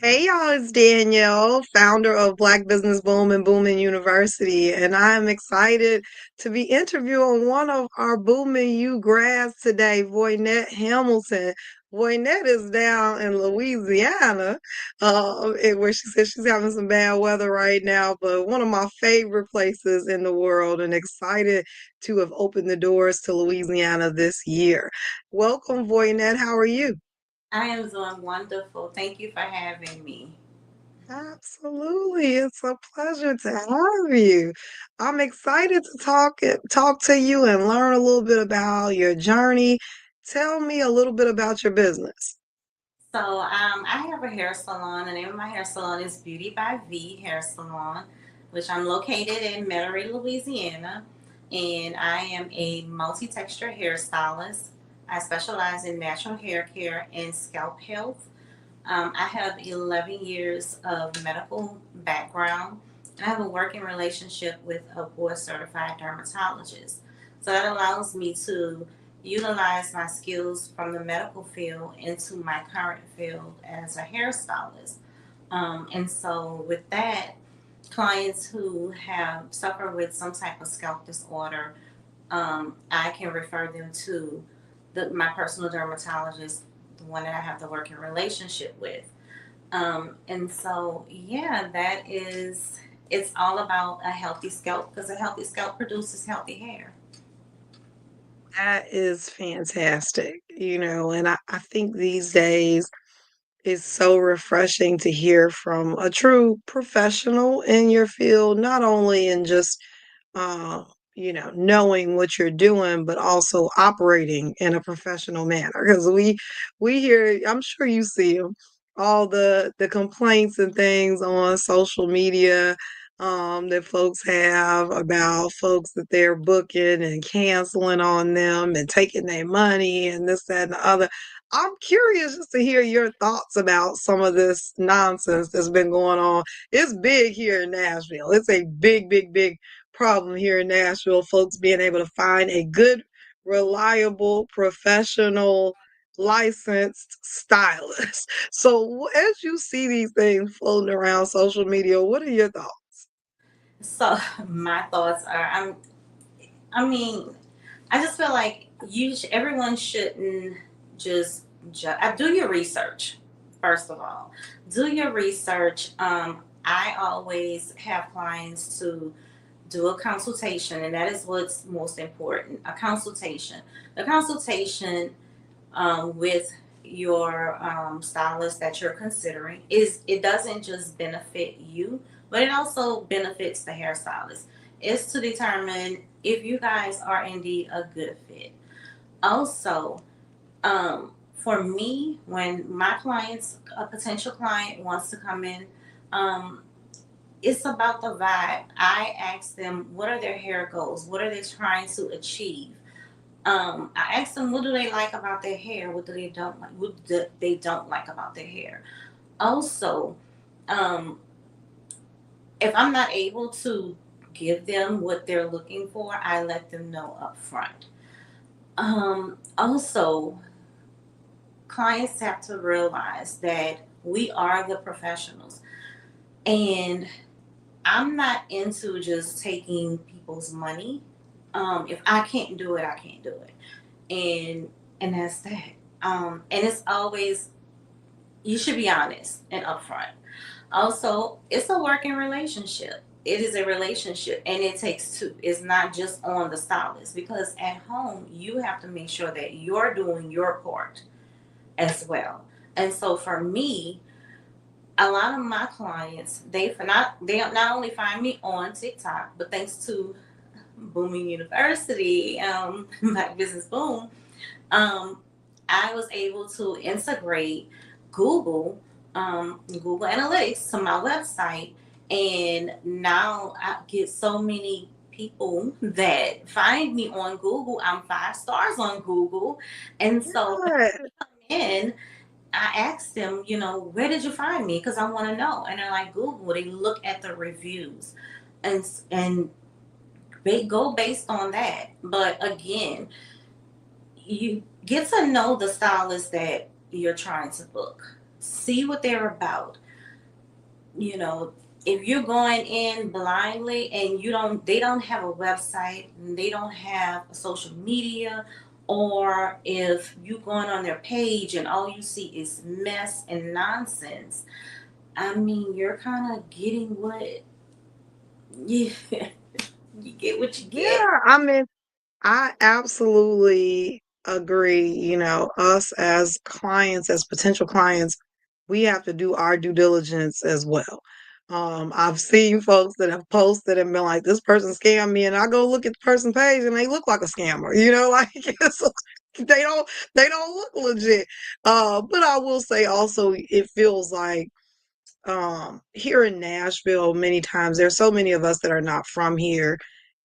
Hey y'all, it's Danielle, founder of Black Business Boom and Boomin University, and I'm excited to be interviewing one of our Boomin U grads today, Voynette Hamilton. Voynette is down in Louisiana, where she says she's having some bad weather right now, but one of my favorite places in the world, and excited to have opened the doors to Louisiana this year. Welcome, Voynette. How are you? I am doing wonderful. Thank you for having me. Absolutely. It's a pleasure to have you. I'm excited to talk to you and learn a little bit about your journey. Tell me a little bit about your business. I have a hair salon. The name of my hair salon is Beauty by V Hair Salon, which I'm located in Metairie, Louisiana. And I am a multi texture hairstylist. I specialize in natural hair care and scalp health. I have 11 years of medical background. I have a working relationship with a board certified dermatologist. So that allows me to utilize my skills from the medical field into my current field as a hairstylist. With that, clients who have suffered with some type of scalp disorder, I can refer them to my personal dermatologist, the one that I have the working relationship with. Yeah, it's all about a healthy scalp because a healthy scalp produces healthy hair. That is fantastic, and I think these days it's so refreshing to hear from a true professional in your field, not only in just uh, knowing what you're doing, but also operating in a professional manner. Because we hear, I'm sure you see them, all the complaints and things on social media that folks have about folks that they're booking and canceling on them and taking their money and this, that, and the other. I'm curious just to hear your thoughts about some of this nonsense that's been going on. It's big here in Nashville. It's a big, big, big problem here in Nashville, folks being able to find a good, reliable, professional, licensed stylist. So, as you see these things floating around social media, what are your thoughts? So my thoughts are, I mean, I just feel like everyone shouldn't just do your research. First of all, do your research. I always have clients to do a consultation, and that is what's most important. A consultation. The consultation with your stylist that you're considering is it doesn't just benefit you, but it also benefits the hairstylist. It's to determine if you guys are indeed a good fit. Also, for me, when a potential client wants to come in, um, it's about the vibe. I ask them what are their hair goals, what are they trying to achieve. I ask them what do they like about their hair, what do they don't like, what do they don't like about their hair. Also, um, if I'm not able to give them what they're looking for, I let them know up front. Also, clients have to realize that we are the professionals, and I'm not into just taking people's money. If I can't do it, I can't do it, and that's that. And it's always you should be honest and upfront. Also, it's a working relationship. It is a relationship, and it takes two. It's not just on the stylist because at home you have to make sure that you're doing your part as well. And so for me, a lot of my clients they not only find me on TikTok, but thanks to Boomin University, my business boom, um, I was able to integrate Google, Google Analytics to my website, and now I get so many people that find me on Google. I'm 5 stars on Google, and so when Good. I come in, I asked them, where did you find me? Because I want to know. And they're like, Google. They look at the reviews, and they go based on that. But again, you get to know the stylist that you're trying to book. See what they're about. you know, if you're going in blindly and they don't have a website and they don't have a social media, or if you going on their page and all you see is mess and nonsense, I mean, you're kind of getting what you, you get what you get. Yeah, I mean, I absolutely agree. Us as clients, as potential clients, we have to do our due diligence as well. I've seen folks that have posted and been like, "This person scammed me," and I go look at the person page and they look like a scammer. Like it's like, they don't look legit. But I will say also, it feels like here in Nashville, many times there's so many of us that are not from here,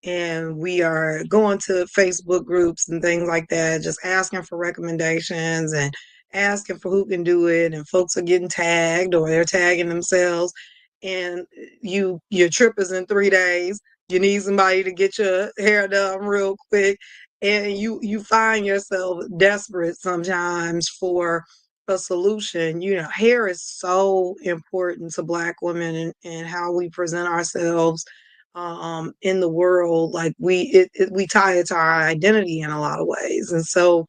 and we are going to Facebook groups and things like that, just asking for recommendations and asking for who can do it, and folks are getting tagged or they're tagging themselves, and your trip is in 3 days. You need somebody to get your hair done real quick, and you find yourself desperate sometimes for a solution. Hair is so important to Black women, and how we present ourselves in the world. Like we tie it to our identity in a lot of ways. And so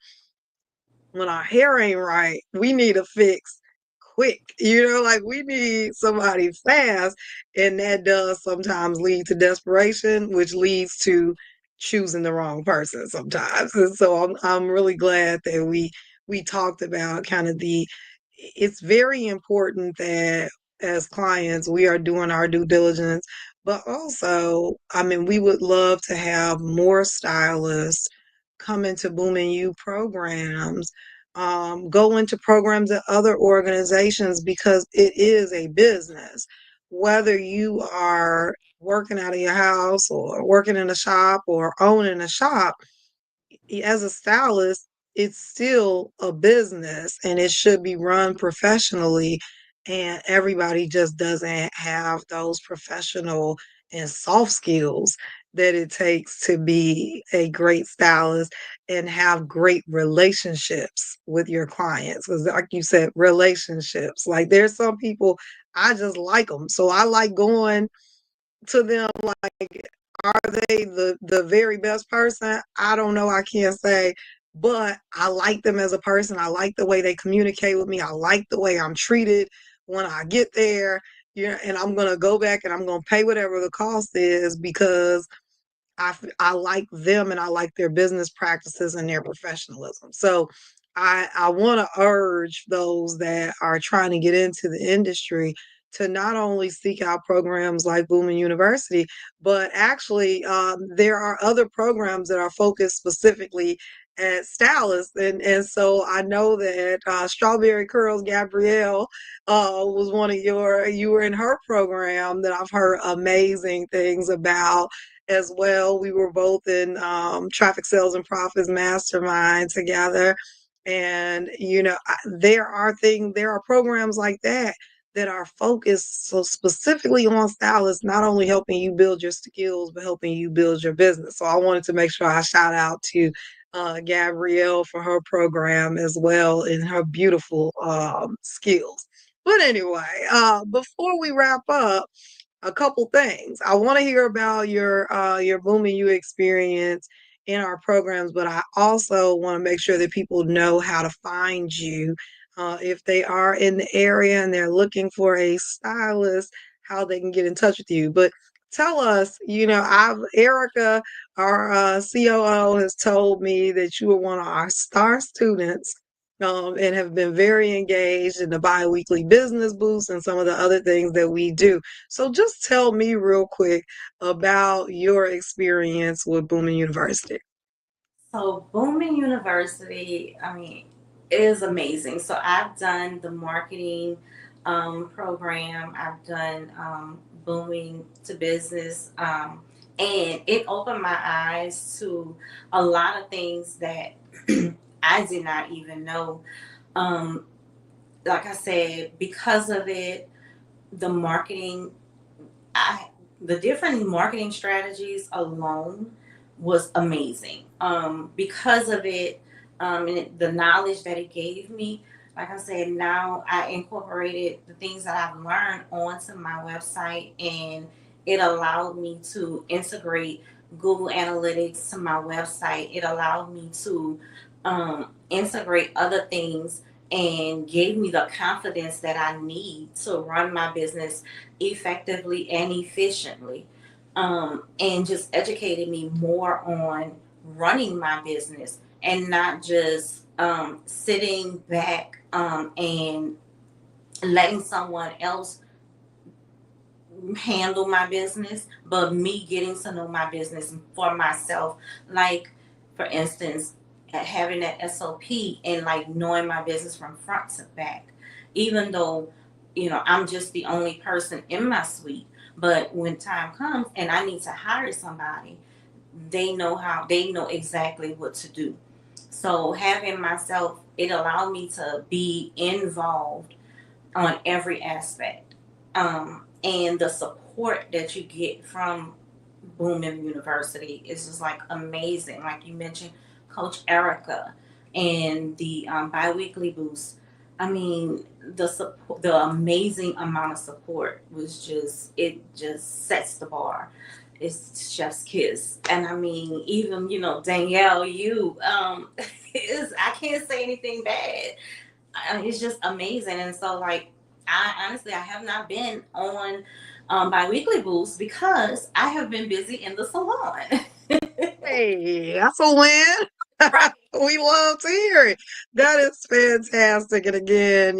when our hair ain't right, we need a fix quick. Like we need somebody fast, and that does sometimes lead to desperation, which leads to choosing the wrong person sometimes. And so I'm really glad that we talked about kind of the it's very important that as clients we are doing our due diligence, but also, I mean, we would love to have more stylists come into Boomin U programs, go into programs at other organizations, because it is a business. Whether you are working out of your house or working in a shop or owning a shop, as a stylist, it's still a business and it should be run professionally. And everybody just doesn't have those professional and soft skills that it takes to be a great stylist and have great relationships with your clients. Because, like you said, relationships. Like, there's some people I just like them. So I like going to them. Like, are they the very best person? I don't know. I can't say, but I like them as a person. I like the way they communicate with me. I like the way I'm treated when I get there. And I'm gonna go back and I'm gonna pay whatever the cost is, because I like them and I like their business practices and their professionalism. So I want to urge those that are trying to get into the industry to not only seek out programs like Boomin University, but actually there are other programs that are focused specifically at stylists. And so I know that Strawberry Curls Gabrielle was you were in her program that I've heard amazing things about as well. We were both in Traffic Sales and Profits Mastermind together. And there are programs like that that are focused so specifically on stylists, not only helping you build your skills, but helping you build your business. So I wanted to make sure I shout out to Gabrielle for her program as well, and her beautiful skills. But anyway, before we wrap up, a couple things. I want to hear about your Boomin U experience in our programs, but I also want to make sure that people know how to find you if they are in the area and they're looking for a stylist, how they can get in touch with you. But tell us, I've Erica, our COO, has told me that you are one of our star students. And have been very engaged in the biweekly business boosts and some of the other things that we do. So just tell me real quick about your experience with Boomin University. So Boomin University, I mean, is amazing. So I've done the marketing program. I've done booming to business, and it opened my eyes to a lot of things that I did not even know. Um, like I said, because of it, the marketing, I the different marketing strategies alone was amazing. Because of it, and the knowledge that it gave me, like I said, now I incorporated the things that I've learned onto my website, and it allowed me to integrate Google Analytics to my website. It allowed me to integrate other things and gave me the confidence that I need to run my business effectively and efficiently. And just educated me more on running my business and not just sitting back and letting someone else handle my business, but me getting to know my business for myself. Like, for instance, having that SOP and like knowing my business from front to back, even though, I'm just the only person in my suite. But when time comes and I need to hire somebody, they know exactly what to do. So having myself, it allowed me to be involved on every aspect. And the support that you get from Boomin University is just like amazing. Like you mentioned, Coach Erica and the biweekly boost. I mean, the amazing amount of support was just, it just sets the bar. It's chef's kiss. And I mean, even, Danielle, you, is, I can't say anything bad. It's just amazing. And so, like, I honestly, I have not been on biweekly boosts because I have been busy in the salon. Hey, that's a win. Right. We love to hear it. That is fantastic. And again,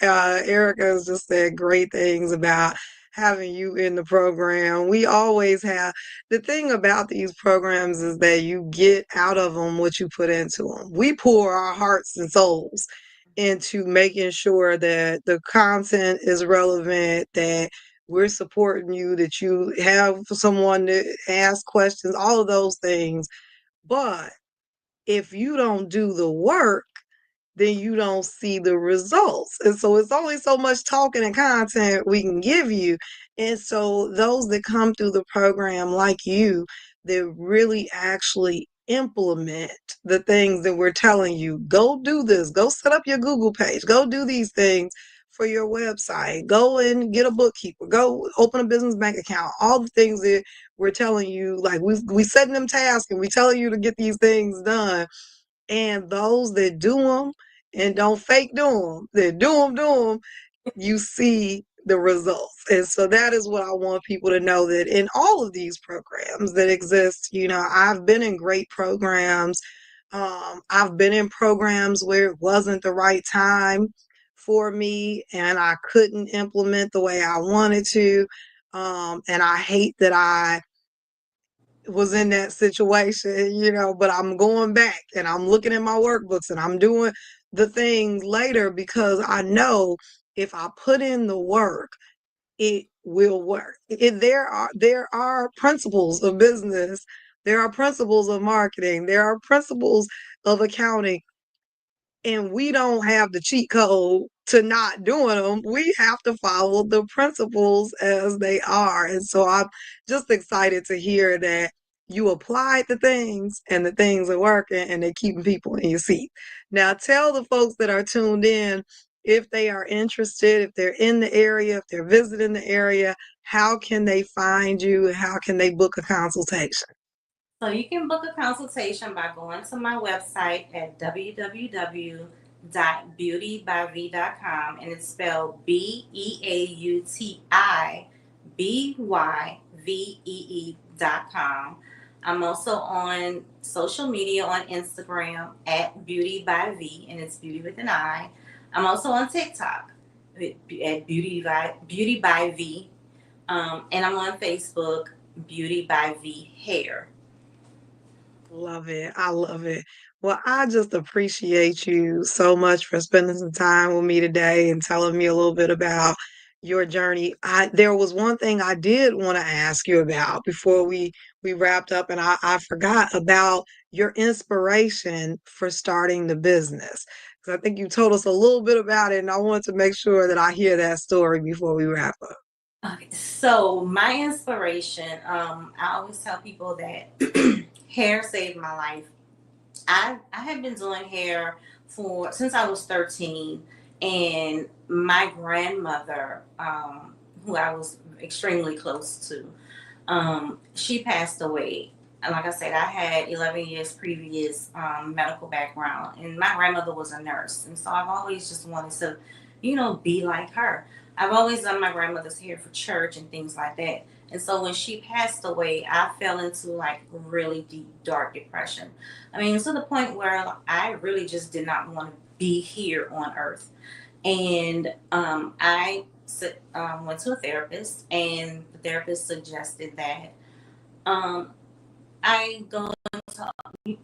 Erica has just said great things about having you in the program. We always have the thing about these programs is that you get out of them what you put into them. We pour our hearts and souls into making sure that the content is relevant, that we're supporting you, that you have someone to ask questions, all of those things. But if you don't do the work, then you don't see the results. And so it's only so much talking and content we can give you. And so those that come through the program like you, that really actually implement the things that we're telling you, go do this, go set up your Google page, go do these things for your website, go and get a bookkeeper, go open a business bank account, all the things that we're telling you, like we setting them tasks and we telling you to get these things done, and those that do them and don't fake do them, that do them, you see the results. And so that is what I want people to know, that in all of these programs that exist, I've been in great programs. I've been in programs where it wasn't the right time for me and I couldn't implement the way I wanted to. And I hate that I was in that situation, but I'm going back and I'm looking at my workbooks and I'm doing the things later because I know if I put in the work, it will work. There are principles of business, there are principles of marketing, there are principles of accounting, and we don't have the cheat code to not doing them. We have to follow the principles as they are. And so I'm just excited to hear that you applied the things and the things are working and they're keeping people in your seat. Now tell the folks that are tuned in, if they are interested, if they're in the area, if they're visiting the area, how can they find you? How can they book a consultation? So you can book a consultation by going to my website at www.beautybyv.com, and it's spelled BeautyByvee.com. I'm also on social media on Instagram at Beauty by V, and it's beauty with an I. I'm also on TikTok at Beauty by V, and I'm on Facebook, Beauty by V Hair. Love it. I love it. Well, I just appreciate you so much for spending some time with me today and telling me a little bit about your journey. There was one thing I did want to ask you about before we wrapped up, and I forgot about your inspiration for starting the business. Because I think you told us a little bit about it, and I wanted to make sure that I hear that story before we wrap up. Okay, so my inspiration, I always tell people that hair saved my life. I have been doing hair for since I was 13, and my grandmother, who I was extremely close to, she passed away. And like I said, I had 11 years previous medical background, and my grandmother was a nurse, and so I've always just wanted to, be like her. I've always done my grandmother's hair for church and things like that. And so when she passed away, I fell into like really deep, dark depression. I mean, to the point where I really just did not want to be here on earth. And I went to a therapist, and the therapist suggested that um, I go to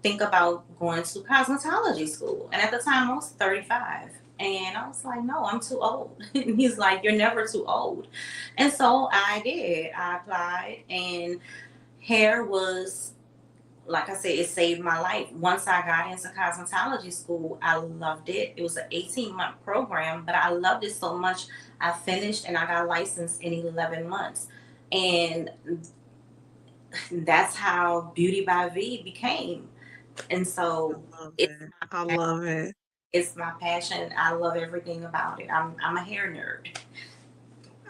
think about going to cosmetology school. And at the time, I was 35. And I was like, no, I'm too old. And he's like, you're never too old. And so I did. I applied, and hair was, like I said, it saved my life. Once I got into cosmetology school, I loved it. It was an 18-month program, but I loved it so much. I finished and I got licensed in 11 months. And that's how Beauty by V became. And I so love it's it. I love it. it's my passion. I love everything about it. I'm a hair nerd.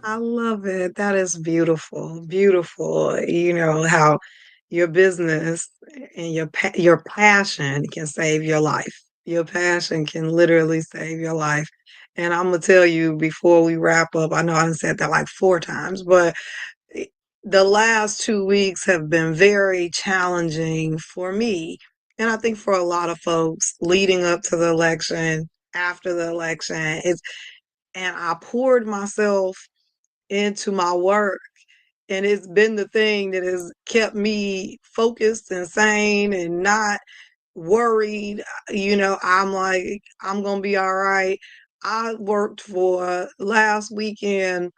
I love it. That is beautiful. Beautiful. You know how your business and your passion can save your life. Your passion can literally save your life. And I'm gonna tell you before we wrap up, I know I done said that like 4 times, but eh, the last 2 weeks have been very challenging for me. And I think for a lot of folks leading up to the election, after the election, and I poured myself into my work. And it's been the thing that has kept me focused and sane and not worried. I'm like, I'm going to be all right. I worked for last weekend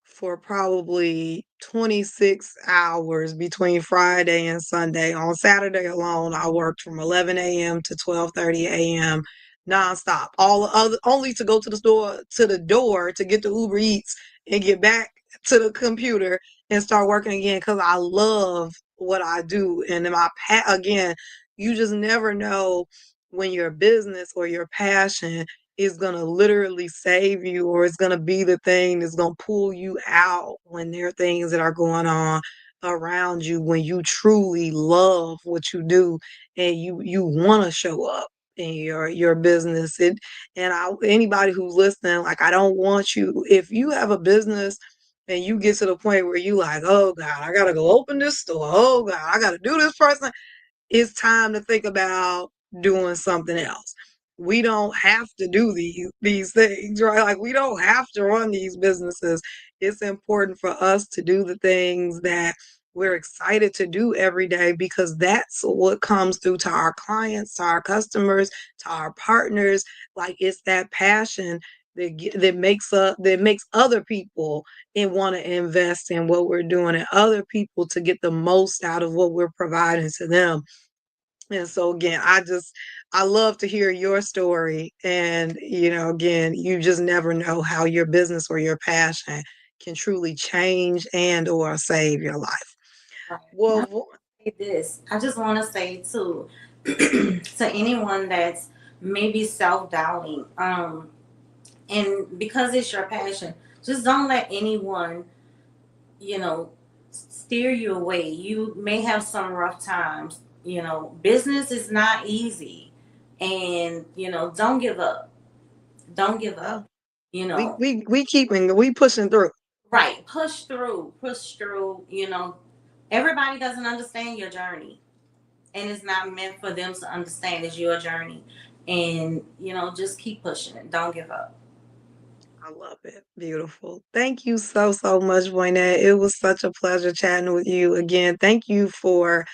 for probably 26 hours between Friday and Sunday. On Saturday alone, I worked from 11 a.m. to 12:30 a.m. nonstop. All other only to go to the door to get the Uber Eats and get back to the computer and start working again because I love what I do. And again, you just never know when your business or your passion is going to literally save you, or it's going to be the thing that's going to pull you out when there are things that are going on around you, when you truly love what you do and you want to show up in your business. Anybody who's listening, like, I don't want you, if you have a business and you get to the point where you like, oh God, I gotta go open this store, oh God, I gotta do this person, it's time to think about doing something else. We don't have to do these things, right? Like, we don't have to run these businesses. It's important for us to do the things that we're excited to do every day, because that's what comes through to our clients, to our customers, to our partners. Like, it's that passion that makes other people and want to invest in what we're doing, and other people to get the most out of what we're providing to them. And so again, I love to hear your story. And again, you just never know how your business or your passion can truly change and or save your life. Right. And I Well, say this. I just want to say too, to anyone that's maybe self doubting, and because it's your passion, just don't let anyone, you know, steer you away. You may have some rough times. Business is not easy, and don't give up. Don't give yeah, up. You know, we pushing through. right? Push through. Push through. Everybody doesn't understand your journey, and it's not meant for them to understand. It's your journey, and just keep pushing it. Don't give up. I love it. Beautiful. Thank you so, so much, Voynette. It was such a pleasure chatting with you again. Thank you for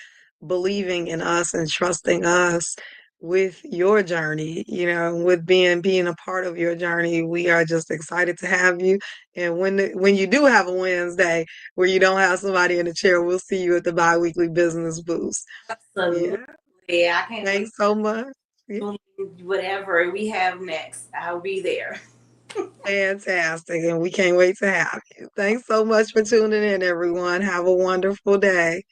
believing in us and trusting us with your journey, with being a part of your journey. We are just excited to have you. And when you do have a Wednesday where you don't have somebody in the chair, we'll see you at the biweekly business boost. Absolutely. Yeah. Yeah, I can't wait. Thanks so much. Yeah. Whatever we have next, I'll be there. Fantastic. And we can't wait to have you. Thanks so much for tuning in, everyone. Have a wonderful day.